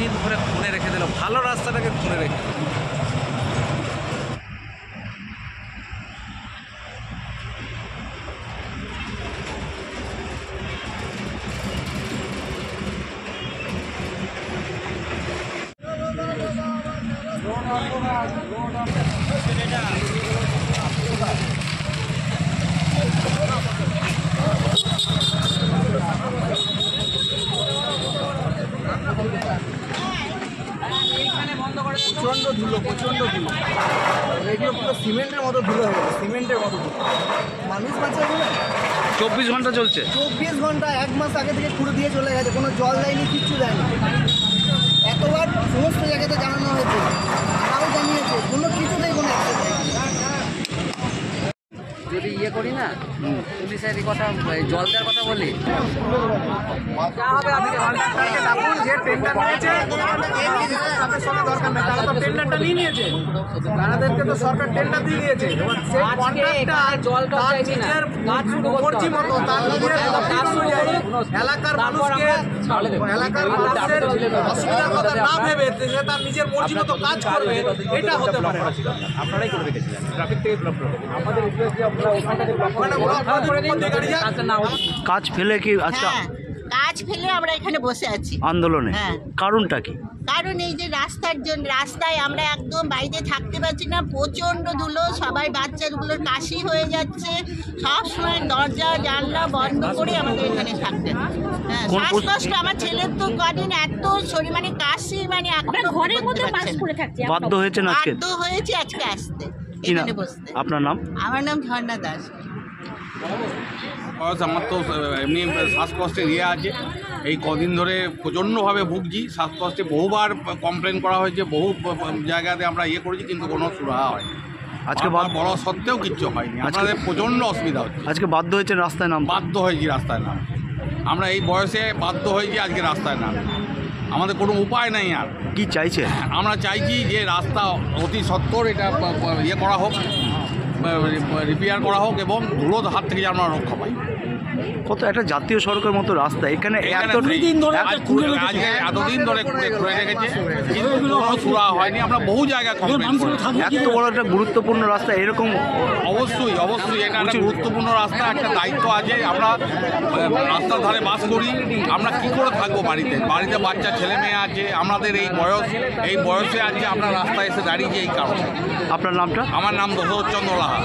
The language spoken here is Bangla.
দিন ধরে খুনে রেখে দিল, ভালো রাস্তাটাকে খুনে রেখে দিল। প্রচণ্ড ধুলো, এগুলো পুরো সিমেন্টের মতো ধুলো হয়ে গেছে, সিমেন্টের মতো ধুলো। মানুষ বাঁচা গেলে 24 ঘন্টা চলছে। 24 ঘন্টা, 1 মাস আগে থেকে খুঁড়ে দিয়ে চলে গেছে, কোনো জল দেয়নি, কিচ্ছু দেয়নি। এতবার সমস্ত জায়গাতে জানানো হয়েছে, তারাও জানিয়েছে, কোনো কিছুতেই কোনো অ্যাকশন নেই। যদি করি না পুলিশের কথা জল দেওয়ার কথা বলি তাদেরকে তো সরকার টেন্ডার দিয়ে দিয়েছে, এলাকার মানুষকে এলাকার অসুবিধার কথা না ভেবে সে তার নিজের মর্জি মতো কাজ করবে, এটা হতে পারে। আপনারাই করে রেখেছিলেন, ট্রাফিক থেকে ব্লক করে কাজ ফেলে কি আজকে কাজ ফেলে আমরা এখানে বসে আছি আন্দোলনে? কারণটা কি? কারণ এই যে রাস্তার জন্য, রাস্তায় আমরা একদম বাড়িতে থাকতে পারছি না, প্রচণ্ড ধুলো, সবাই বাচ্চাগুলোর কাশি হয়ে যাচ্ছে, সব সময় দরজা জানলা বন্ধ করে আমাদের এখানে থাকতে হয়। হ্যাঁ, শ্বাসকষ্ট, আমার ছেলের তো কদিন এত শরীর মানে কাশি, মানে ঘরের মধ্যে বাধ্য হয়েছেন আজকে? বাধ্য হয়েছে আজকে আসতে, কি নাম আপনার? নাম? আমার নাম ঝর্ণা দাস। আমার তো এমনি শ্বাসকষ্টের আছে, এই কদিন ধরে প্রচণ্ডভাবে ভুগছি শ্বাসকষ্টে। বহুবার কমপ্লেন করা হয়েছে, বহু জায়গাতে আমরা করেছি, কিন্তু কোনো সুরাহা হয়নি। আজকে বড় সত্ত্বেও কিচ্ছু হয়নি, আমাদের প্রচণ্ড অসুবিধা হচ্ছে। আজকে বাধ্য হয়েছেন রাস্তায় নাম? বাধ্য হয়েছি রাস্তায় নাম, আমরা এই বয়সে বাধ্য হয়েছি আজকে রাস্তায় নাম, আমাদের কোনো উপায় নেই। আর কি চাইছে? আমরা চাইছি যে রাস্তা অতি সত্বর এটা করা হোক, রিপেয়ার করা হোক, এবং ধুলোর হাত থেকে যেন আমরা রক্ষা পাই। কত একটা জাতীয় সড়কের মতো রাস্তা, এখানে এতদিন ধরে খুঁড়ে রেখেছে, কিন্তু কোনো সুরাহা হয়নি। আমরা বহু জায়গায় এত বড় একটা গুরুত্বপূর্ণ রাস্তা, এরকম অবশ্যই এটা একটা গুরুত্বপূর্ণ রাস্তা, একটা দায়িত্ব আছে। আমরা রাস্তার ধারে বাস করি, আমরা কি করে থাকবো বাড়িতে? বাড়িতে বাচ্চা ছেলে মেয়ে আছে, আমাদের এই বয়সে আছে আমরা রাস্তায় এসে দাঁড়িয়েছি এই কারণে। আপনার নামটা? আমার নাম দশরথ চন্দ্র লাহা।